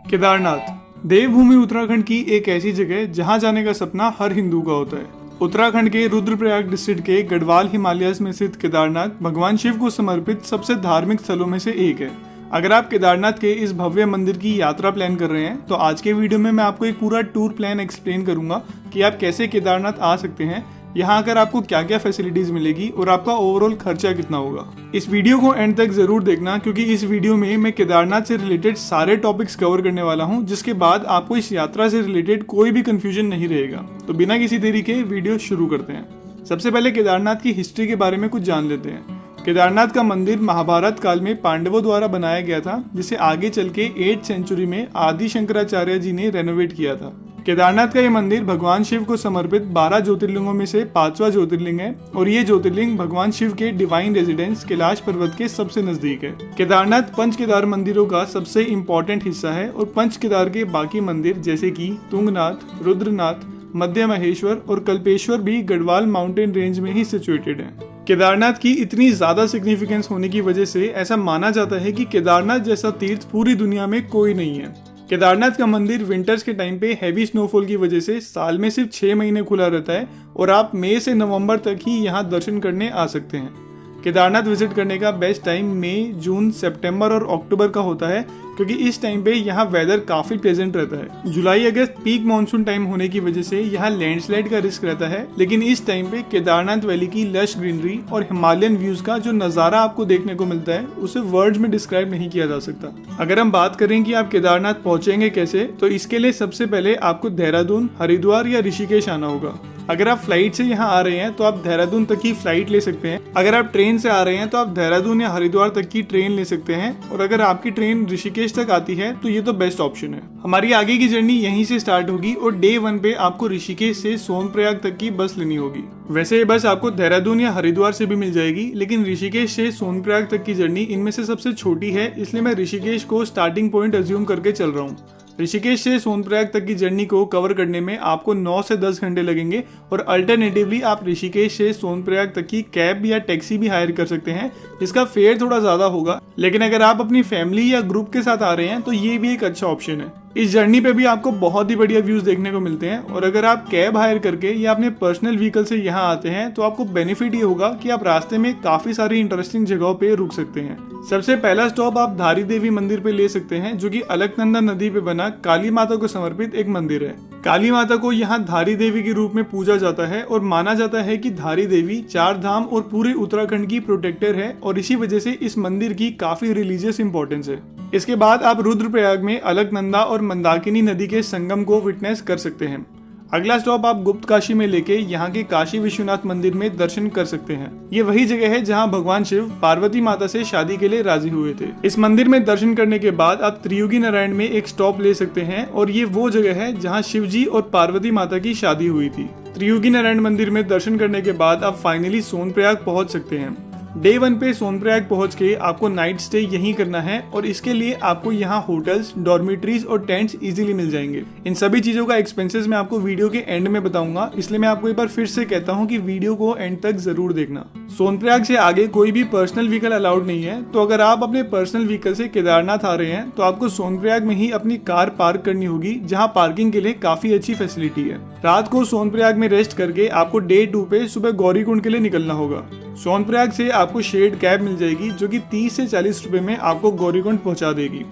केदारनाथ देवभूमि उत्तराखंड की एक ऐसी जगह जहां जाने का सपना हर हिंदू का होता है। उत्तराखंड के रुद्रप्रयाग डिस्ट्रिक्ट के गढ़वाल हिमालयस में स्थित केदारनाथ भगवान शिव को समर्पित सबसे धार्मिक स्थलों में से एक है। अगर आप केदारनाथ के इस भव्य मंदिर की यात्रा प्लान कर रहे हैं तो आज के वीडियो में मैं आपको एक पूरा टूर प्लान एक्सप्लेन करूंगा कि आप कैसे केदारनाथ आ सकते हैं, यहाँ आकर आपको क्या क्या फैसिलिटीज मिलेगी और आपका ओवरऑल खर्चा कितना होगा। इस वीडियो को एंड तक जरूर देखना क्योंकि इस वीडियो में मैं केदारनाथ से रिलेटेड सारे टॉपिक्स कवर करने वाला हूँ, जिसके बाद आपको इस यात्रा से रिलेटेड कोई भी कंफ्यूजन नहीं रहेगा। तो बिना किसी देरी के वीडियो शुरू करते हैं। सबसे पहले केदारनाथ की हिस्ट्री के बारे में कुछ जान लेते हैं। केदारनाथ का मंदिर महाभारत काल में पांडवों द्वारा बनाया गया था, जिसे आगे चल के 8th सेंचुरी में आदि शंकराचार्य जी ने रेनोवेट किया था। केदारनाथ का ये मंदिर भगवान शिव को समर्पित 12 ज्योतिर्लिंगों में से 5वां ज्योतिर्लिंग है और ये ज्योतिर्लिंग भगवान शिव के डिवाइन रेजिडेंस कैलाश पर्वत के सबसे नजदीक है। केदारनाथ पंच केदार मंदिरों का सबसे इम्पोर्टेंट हिस्सा है और पंच केदार के बाकी मंदिर जैसे कि तुंगनाथ, रुद्रनाथ, मध्य महेश्वर और कल्पेश्वर भी गढ़वाल माउंटेन रेंज में ही सिचुएटेड है। केदारनाथ की इतनी ज्यादा सिग्निफिकेंस होने की वजह से ऐसा माना जाता है कि केदारनाथ जैसा तीर्थ पूरी दुनिया में कोई नहीं है। केदारनाथ का मंदिर विंटर्स के टाइम पे हैवी स्नोफॉल की वजह से साल में सिर्फ 6 महीने खुला रहता है और आप मई से नवंबर तक ही यहाँ दर्शन करने आ सकते हैं। केदारनाथ विजिट करने का बेस्ट टाइम मई, जून, सितंबर और अक्टूबर का होता है क्योंकि इस टाइम पे यहाँ वेदर काफी प्लेजेंट रहता है। जुलाई अगस्त पीक मानसून टाइम होने की वजह से यहाँ लैंडस्लाइड का रिस्क रहता है, लेकिन इस टाइम पे केदारनाथ वैली की लश ग्रीनरी और हिमालयन व्यूज का जो नजारा आपको देखने को मिलता है उसे वर्ड्स में डिस्क्राइब नहीं किया जा सकता। अगर हम बात करें कि आप केदारनाथ पहुंचेंगे कैसे, तो इसके लिए सबसे पहले आपको देहरादून, हरिद्वार या ऋषिकेश आना होगा। अगर आप फ्लाइट से यहाँ आ रहे हैं तो आप देहरादून तक की फ्लाइट ले सकते हैं। अगर आप ट्रेन से आ रहे हैं तो आप देहरादून या हरिद्वार तक की ट्रेन ले सकते हैं और अगर आपकी ट्रेन ऋषिकेश तक आती है तो ये तो बेस्ट ऑप्शन है। हमारी आगे की जर्नी यहीं से स्टार्ट होगी और डे 1 पे आपको ऋषिकेश से सोनप्रयाग तक की बस लेनी होगी। वैसे ये बस आपको देहरादून या हरिद्वार से भी मिल जाएगी, लेकिन ऋषिकेश से सोनप्रयाग तक की जर्नी इनमें से सबसे छोटी है, इसलिए मैं ऋषिकेश को स्टार्टिंग पॉइंट अज्यूम करके चल रहा हूँ। ऋषिकेश से सोनप्रयाग तक की जर्नी को कवर करने में आपको 9 से 10 घंटे लगेंगे और अल्टरनेटिवली आप ऋषिकेश से सोनप्रयाग तक की कैब या टैक्सी भी हायर कर सकते हैं, जिसका फेयर थोड़ा ज्यादा होगा, लेकिन अगर आप अपनी फैमिली या ग्रुप के साथ आ रहे हैं तो ये भी एक अच्छा ऑप्शन है। इस जर्नी पे भी आपको बहुत ही बढ़िया व्यूज देखने को मिलते हैं और अगर आप कैब हायर करके या अपने पर्सनल व्हीकल से यहाँ आते हैं तो आपको बेनिफिट ये होगा कि आप रास्ते में काफी सारी इंटरेस्टिंग जगहों पे रुक सकते हैं। सबसे पहला स्टॉप आप धारी देवी मंदिर पे ले सकते हैं, जो कि अलकनंदा नदी पे बना काली माता को समर्पित एक मंदिर है। काली माता को यहाँ धारी देवी के रूप में पूजा जाता है और माना जाता है कि धारी देवी 4 धाम और पूरे उत्तराखंड की प्रोटेक्टर है और इसी वजह से इस मंदिर की काफी रिलीजियस इंपॉर्टेंस है। इसके बाद आप रुद्रप्रयाग में अलकनंदा और मंदाकिनी नदी के संगम को विटनेस कर सकते हैं। अगला स्टॉप आप गुप्त काशी में लेके यहाँ के काशी विश्वनाथ मंदिर में दर्शन कर सकते हैं। ये वही जगह है जहाँ भगवान शिव पार्वती माता से शादी के लिए राजी हुए थे। इस मंदिर में दर्शन करने के बाद आप त्रियुगी नारायण में एक स्टॉप ले सकते हैं और ये वो जगह है जहाँ शिव जी और पार्वती माता की शादी हुई थी। त्रियुगी नारायण मंदिर में दर्शन करने के बाद आप फाइनली सोनप्रयाग पहुंच सकते हैं। डे 1 पे सोनप्रयाग पहुंच के आपको नाइट स्टे यहीं करना है और इसके लिए आपको यहाँ होटल्स, डॉर्मेट्रीज और टेंट्स इजीली मिल जाएंगे। इन सभी चीजों का एक्सपेंसेस मैं आपको वीडियो के एंड में बताऊंगा, इसलिए मैं आपको एक बार फिर से कहता हूँ कि वीडियो को एंड तक जरूर देखना। सोनप्रयाग से आगे कोई भी पर्सनल व्हीकल अलाउड नहीं है, तो अगर आप अपने पर्सनल व्हीकल से केदारनाथ आ रहे हैं तो आपको सोनप्रयाग में ही अपनी कार पार्क करनी होगी, जहाँ पार्किंग के लिए काफी अच्छी फैसिलिटी है। रात को सोनप्रयाग में रेस्ट करके आपको डे 2 पे सुबह गौरीकुंड के लिए निकलना होगा। सोनप्रयाग से आपको शेड कैब मिल जाएगी जो कि 30 से 40 रुपए में आपको गौरीकुंड पहुंचा देगी।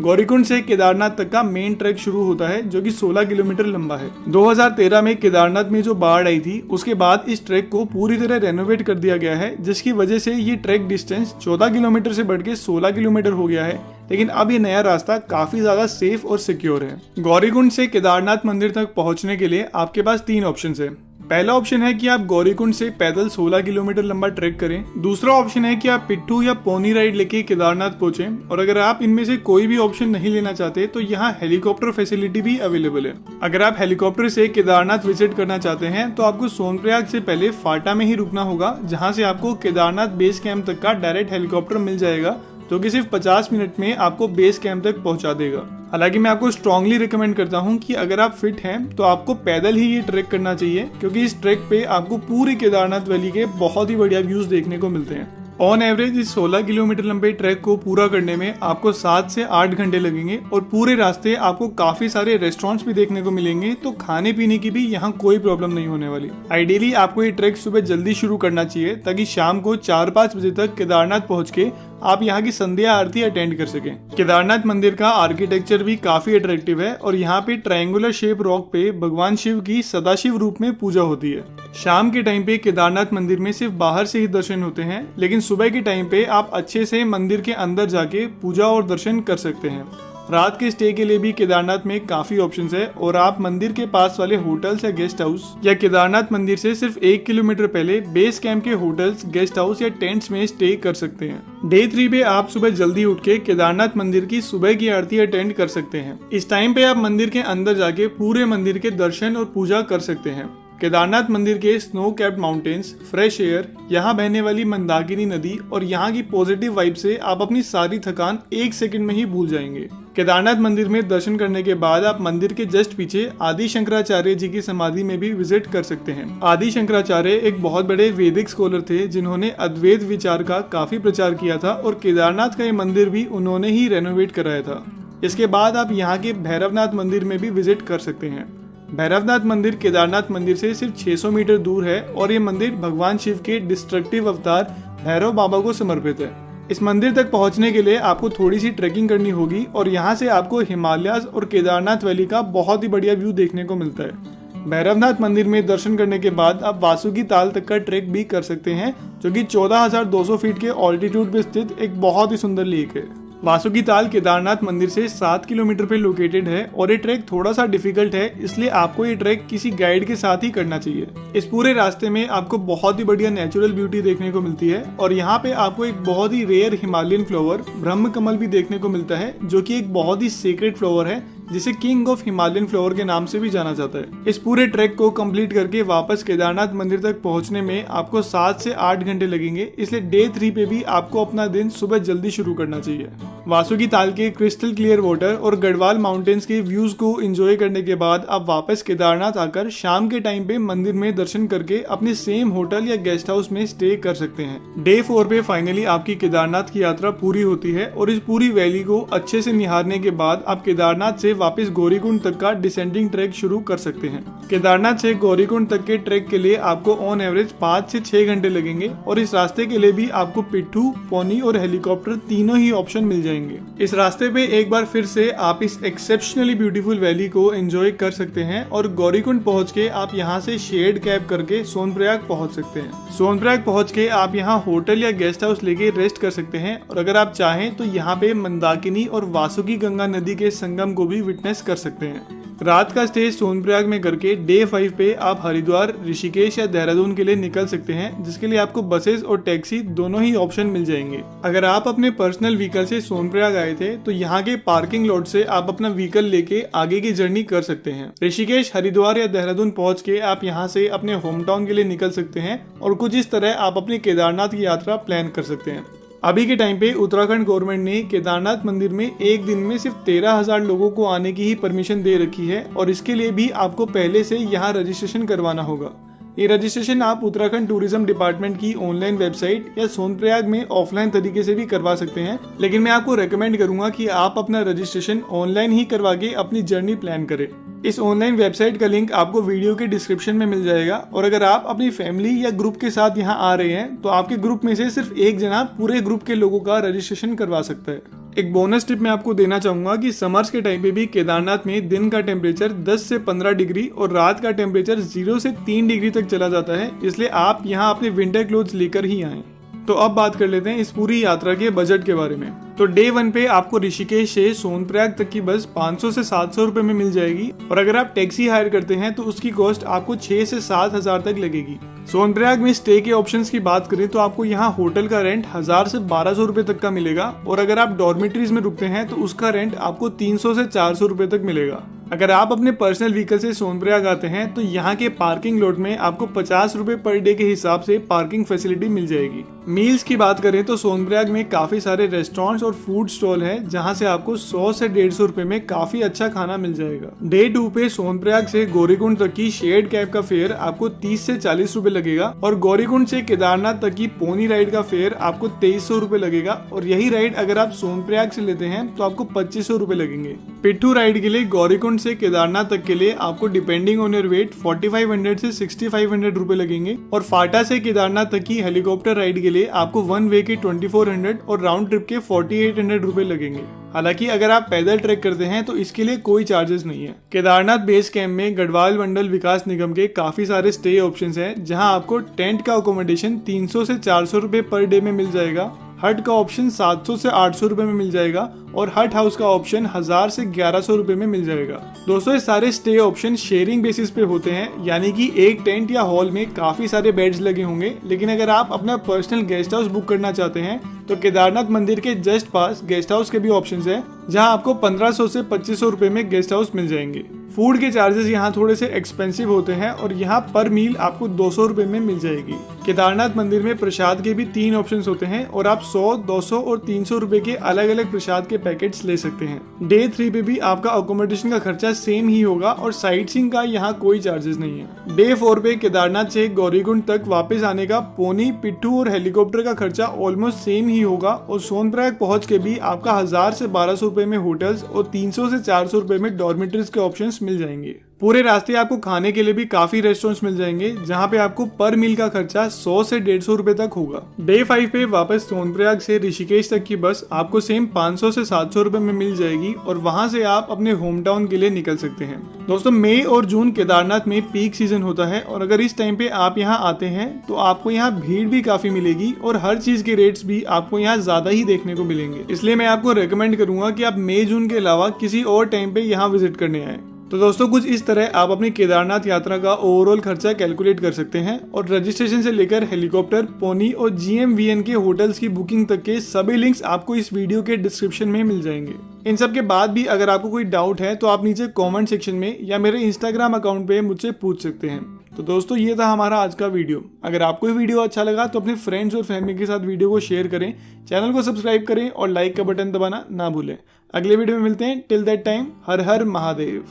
गौरीकुंड से केदारनाथ तक का मेन ट्रैक शुरू होता है जो कि 16 किलोमीटर लंबा है। 2013 में केदारनाथ में जो बाढ़ आई थी उसके बाद इस ट्रैक को पूरी तरह रेनोवेट कर दिया गया है, जिसकी वजह से ये ट्रैक डिस्टेंस 14 किलोमीटर से बढ़ के 16 किलोमीटर हो गया है, लेकिन अब ये नया रास्ता काफी ज्यादा सेफ और सिक्योर है। गौरीकुंड से केदारनाथ मंदिर तक पहुंचने के लिए आपके पास 3 ऑप्शन है। पहला ऑप्शन है कि आप गौरीकुंड से पैदल 16 किलोमीटर लंबा ट्रैक करें। दूसरा ऑप्शन है कि आप पिट्ठू या पोनी राइड लेके केदारनाथ पहुंचें और अगर आप इनमें से कोई भी ऑप्शन नहीं लेना चाहते तो यहाँ हेलीकॉप्टर फैसिलिटी भी अवेलेबल है। अगर आप हेलीकॉप्टर से केदारनाथ विजिट करना चाहते हैं तो आपको सोनप्रयाग से पहले फाटा में ही रुकना होगा, जहाँ से आपको केदारनाथ बेस कैंप तक का डायरेक्ट हेलीकॉप्टर मिल जाएगा, जो कि सिर्फ 50 मिनट में आपको बेस कैंप तक पहुंचा देगा। हालांकि मैं आपको स्ट्रांगली रिकमेंड करता हूं कि अगर आप फिट हैं तो आपको पैदल ही ये ट्रैक करना चाहिए, क्योंकि इस ट्रैक पे आपको पूरी केदारनाथ वैली के बहुत ही बढ़िया व्यूज देखने को मिलते हैं। ऑन एवरेज इस 16 किलोमीटर लंबे ट्रैक को पूरा करने में आपको 7 से 8 घंटे लगेंगे और पूरे रास्ते आपको काफी सारे रेस्टोरेंट्स भी देखने को मिलेंगे, तो खाने पीने की भी यहाँ कोई प्रॉब्लम नहीं होने वाली। आइडियली आपको ये ट्रैक सुबह जल्दी शुरू करना चाहिए ताकि शाम को 4-5 बजे तक केदारनाथ पहुँच के आप यहाँ की संध्या आरती अटेंड कर सकें। केदारनाथ मंदिर का आर्किटेक्चर भी काफी अट्रैक्टिव है और यहाँ पे ट्रायंगुलर शेप रॉक पे भगवान शिव की सदाशिव रूप में पूजा होती है। शाम के टाइम पे केदारनाथ मंदिर में सिर्फ बाहर से ही दर्शन होते हैं, लेकिन सुबह के टाइम पे आप अच्छे से मंदिर के अंदर जाके पूजा और दर्शन कर सकते हैं। रात के स्टे के लिए भी केदारनाथ में काफी ऑप्शंस है और आप मंदिर के पास वाले होटल्स या गेस्ट हाउस या केदारनाथ मंदिर से सिर्फ 1 किलोमीटर पहले बेस कैंप के होटल्स, गेस्ट हाउस या टेंट्स में स्टे कर सकते हैं। डे 3 पे आप सुबह जल्दी उठ के केदारनाथ मंदिर की सुबह की आरती अटेंड कर सकते हैं। इस टाइम पे आप मंदिर के अंदर जाके पूरे मंदिर के दर्शन और पूजा कर सकते हैं। केदारनाथ मंदिर के snow capped mountains, fresh air, यहाँ बहने वाली मंदाकिनी नदी और यहाँ की पॉजिटिव वाइब से आप अपनी सारी थकान 1 सेकंड में ही भूल जाएंगे। केदारनाथ मंदिर में दर्शन करने के बाद आप मंदिर के जस्ट पीछे आदि शंकराचार्य जी की समाधि में भी विजिट कर सकते हैं। आदि शंकराचार्य एक बहुत बड़े वैदिक स्कॉलर थे जिन्होंने अद्वैत विचार का काफी प्रचार किया था और केदारनाथ का ये मंदिर भी उन्होंने ही रेनोवेट कराया था। इसके बाद आप यहाँ के भैरवनाथ मंदिर में भी विजिट कर सकते हैं। भैरवनाथ मंदिर केदारनाथ मंदिर से सिर्फ 600 मीटर दूर है और ये मंदिर भगवान शिव के डिस्ट्रक्टिव अवतार भैरव बाबा को समर्पित है। इस मंदिर तक पहुंचने के लिए आपको थोड़ी सी ट्रैकिंग करनी होगी और यहाँ से आपको हिमालयाज और केदारनाथ वैली का बहुत ही बढ़िया व्यू देखने को मिलता है। भैरवनाथ मंदिर में दर्शन करने के बाद आप वासुकी ताल तक का ट्रैक भी कर सकते हैं, जो कि 14,200 फीट के ऑल्टीट्यूड पे स्थित एक बहुत ही सुंदर लेक है। वासुकी ताल केदारनाथ मंदिर से 7 किलोमीटर पे लोकेटेड है और ये ट्रैक थोड़ा सा डिफिकल्ट है, इसलिए आपको ये ट्रैक किसी गाइड के साथ ही करना चाहिए। इस पूरे रास्ते में आपको बहुत ही बढ़िया नेचुरल ब्यूटी देखने को मिलती है और यहाँ पे आपको एक बहुत ही रेयर हिमालयन फ्लावर ब्रह्म कमल भी देखने को मिलता है, जो कि एक बहुत ही सीक्रेट फ्लावर है जिसे किंग ऑफ हिमालयन फ्लावर के नाम से भी जाना जाता है। इस पूरे ट्रैक को कंप्लीट करके वापस केदारनाथ मंदिर तक पहुंचने में आपको 7 से 8 घंटे लगेंगे, इसलिए डे 3 पे भी आपको अपना दिन सुबह जल्दी शुरू करना चाहिए। वासुकी ताल के क्रिस्टल क्लियर वाटर और गढ़वाल माउंटेन्स के व्यूज को एंजॉय करने के बाद आप वापस केदारनाथ आकर शाम के टाइम पे मंदिर में दर्शन करके अपने सेम होटल या गेस्ट हाउस में स्टे कर सकते हैं। डे 4 पे फाइनली आपकी केदारनाथ की यात्रा पूरी होती है और इस पूरी वैली को अच्छे से निहारने के बाद आप केदारनाथ से वापस गौरीकुंड तक का डिसेंडिंग ट्रैक शुरू कर सकते हैं। केदारनाथ से गौरीकुंड तक के ट्रैक के लिए आपको ऑन एवरेज 5 से 6 घंटे लगेंगे और इस रास्ते के लिए भी आपको पिट्ठू, पोनी और हेलीकॉप्टर तीनों ही ऑप्शन मिल जाएंगे। इस रास्ते पे एक बार फिर से आप इस एक्सेप्शनली ब्यूटीफुल वैली को एंजॉय कर सकते हैं और गौरीकुंड पहुंच के आप यहाँ से शेयर्ड कैब करके सोनप्रयाग पहुंच सकते हैं। सोनप्रयाग पहुंच के आप यहाँ होटल या गेस्ट हाउस लेके रेस्ट कर सकते हैं और अगर आप चाहें तो यहाँ पे मंदाकिनी और वासुकी गंगा नदी के संगम को भी विटनेस कर सकते हैं। रात का स्टे सोनप्रयाग में करके डे 5 पे आप हरिद्वार, ऋषिकेश या देहरादून के लिए निकल सकते हैं, जिसके लिए आपको बसेस और टैक्सी दोनों ही ऑप्शन मिल जाएंगे। अगर आप अपने पर्सनल व्हीकल से सोनप्रयाग आए थे तो यहाँ के पार्किंग लॉट से आप अपना व्हीकल लेके आगे की जर्नी कर सकते हैं। ऋषिकेश, हरिद्वार या देहरादून पहुंच के आप यहाँ से अपने होम टाउन के लिए निकल सकते हैं और कुछ इस तरह आप अपनी केदारनाथ की यात्रा प्लान कर सकते हैं। अभी के टाइम पे उत्तराखंड गवर्नमेंट ने केदारनाथ मंदिर में एक दिन में सिर्फ 13,000 लोगों को आने की ही परमिशन दे रखी है और इसके लिए भी आपको पहले से यहाँ रजिस्ट्रेशन करवाना होगा। ये रजिस्ट्रेशन आप उत्तराखंड टूरिज्म डिपार्टमेंट की ऑनलाइन वेबसाइट या सोनप्रयाग में ऑफलाइन तरीके से भी करवा सकते हैं, लेकिन मैं आपको रेकमेंड करूंगा कि आप अपना रजिस्ट्रेशन ऑनलाइन ही करवा के अपनी जर्नी प्लान करें। इस ऑनलाइन वेबसाइट का लिंक आपको वीडियो के डिस्क्रिप्शन में मिल जाएगा और अगर आप अपनी फैमिली या ग्रुप के साथ यहाँ आ रहे हैं तो आपके ग्रुप में से सिर्फ एक जना पूरे ग्रुप के लोगों का रजिस्ट्रेशन करवा सकता है। एक बोनस टिप मैं आपको देना चाहूंगा कि समर्स के टाइम पे भी केदारनाथ में दिन का टेम्परेचर 10 से 15 डिग्री और रात का टेम्परेचर 0 से 3 डिग्री तक चला जाता है, इसलिए आप यहाँ अपने विंटर क्लोथ्स लेकर ही आएं। तो अब बात कर लेते हैं इस पूरी यात्रा के बजट के बारे में। तो डे 1 पे आपको ऋषिकेश से सोनप्रयाग तक की बस 500 से 700 रुपए में मिल जाएगी और अगर आप टैक्सी हायर करते हैं तो उसकी कॉस्ट आपको 6 से 7 हजार तक लगेगी। सोनप्रयाग में स्टे के ऑप्शंस की बात करें तो आपको यहाँ होटल का रेंट 1000 से 1200 रुपए तक का मिलेगा और अगर आप डॉर्मेटरीज में रुकते हैं तो उसका रेंट आपको 300 से 400 रुपए तक मिलेगा। अगर आप अपने पर्सनल व्हीकल से सोनप्रयाग आते हैं तो यहाँ के पार्किंग लॉट में आपको 50 रुपए पर डे के हिसाब से पार्किंग फैसिलिटी मिल जाएगी। मील्स की बात करें तो सोनप्रयाग में काफी सारे रेस्टोरेंट्स और फूड स्टॉल है जहां से आपको 100 से 150 रुपए में काफी अच्छा खाना मिल जाएगा। डे 2 पे सोनप्रयाग से गौरीकुंड तक की शेयर्ड कैब का फेयर आपको 30 से 40 रुपए लगेगा और गौरीकुंड से केदारनाथ तक की पोनी राइड का फेयर आपको 2300 रुपए लगेगा और यही राइड अगर आप सोनप्रयाग से लेते हैं तो आपको 2500 रुपए लगेंगे। पिट्ठू राइड के लिए गौरीकुंड से केदारनाथ तक के लिए आपको डिपेंडिंग ऑन योर वेट 4500 से 6500 रुपए लगेंगे और फाटा से केदारनाथ तक की हेलीकॉप्टर राइड के लिए आपको वन वे के 2400 और राउंड ट्रिप के 4800 रुपए लगेंगे। हालांकि अगर आप पैदल ट्रैक करते हैं तो इसके लिए कोई चार्जेस नहीं है। केदारनाथ बेस कैंप में गढ़वाल मंडल विकास निगम के काफी सारे स्टे ऑप्शंस हैं जहां आपको टेंट का अकोमोडेशन 300 से 400 रुपए पर डे में मिल जाएगा, हट का ऑप्शन 700 से 800 रुपए में मिल जाएगा और हट हाउस का ऑप्शन 1000 से 1100 रुपए में मिल जाएगा। दोस्तों ये सारे स्टे ऑप्शन शेयरिंग बेसिस पे होते हैं, यानी कि एक टेंट या हॉल में काफी सारे बेड्स लगे होंगे। लेकिन अगर आप अपना पर्सनल गेस्ट हाउस बुक करना चाहते हैं तो केदारनाथ मंदिर के जस्ट पास गेस्ट हाउस के भी ऑप्शन है जहां आपको 1500 से 2500 रुपए में गेस्ट हाउस मिल जाएंगे। फूड के चार्जेस यहाँ थोड़े से एक्सपेंसिव होते हैं और यहाँ पर मील आपको 200 रुपए में मिल जाएगी। केदारनाथ मंदिर में प्रसाद के भी 3 ऑप्शन होते हैं और आप 100, 200 और 300 रुपए के अलग अलग प्रसाद के पैकेट्स ले सकते हैं। डे 3 पे भी आपका अकोमोडेशन का खर्चा सेम ही होगा और साइट सीइंग का यहाँ कोई चार्जेस नहीं है। डे 4 पे केदारनाथ से गौरीकुंड तक वापस आने का पोनी, पिट्ठू और हेलीकॉप्टर का खर्चा ऑलमोस्ट सेम ही होगा और सोनप्रयाग पहुंच के भी आपका 1000 से 1200 रुपए में होटल्स और 300 से 400 रुपए में डॉर्मेटरीज के ऑप्शंस मिल जाएंगे। पूरे रास्ते आपको खाने के लिए भी काफी रेस्टोरेंट्स मिल जाएंगे जहां पे आपको पर मील का खर्चा 100 से 150 रुपए तक होगा। डे 5 पे वापस सोनप्रयाग से ऋषिकेश तक की बस आपको सेम 500 से 700 रुपए में मिल जाएगी और वहां से आप अपने होम टाउन के लिए निकल सकते हैं। दोस्तों मई और जून केदारनाथ में पीक सीजन होता है और अगर इस टाइम पे आप यहाँ आते हैं तो आपको यहाँ भीड़ भी काफी मिलेगी और हर चीज के रेट्स भी आपको यहाँ ज्यादा ही देखने को मिलेंगे। इसलिए मैं आपको रेकमेंड करूंगा कि आप मई जून के अलावा किसी और टाइम पे यहाँ विजिट करने आए। तो दोस्तों कुछ इस तरह आप अपनी केदारनाथ यात्रा का ओवरऑल खर्चा कैलकुलेट कर सकते हैं और रजिस्ट्रेशन से लेकर हेलीकॉप्टर, पोनी और GMVN के होटल्स की बुकिंग तक के सभी लिंक्स आपको इस वीडियो के डिस्क्रिप्शन में मिल जाएंगे। इन सब के बाद भी अगर आपको कोई डाउट है तो आप नीचे कमेंट सेक्शन में या मेरे इंस्टाग्राम अकाउंट पे मुझसे पूछ सकते हैं। तो दोस्तों ये था हमारा आज का वीडियो। अगर आपको ये वीडियो अच्छा लगा तो अपने फ्रेंड्स और फैमिली के साथ वीडियो को शेयर करें, चैनल को सब्सक्राइब करें और लाइक का बटन दबाना ना भूलें। अगले वीडियो में मिलते हैं। Till that time her her Mahadev.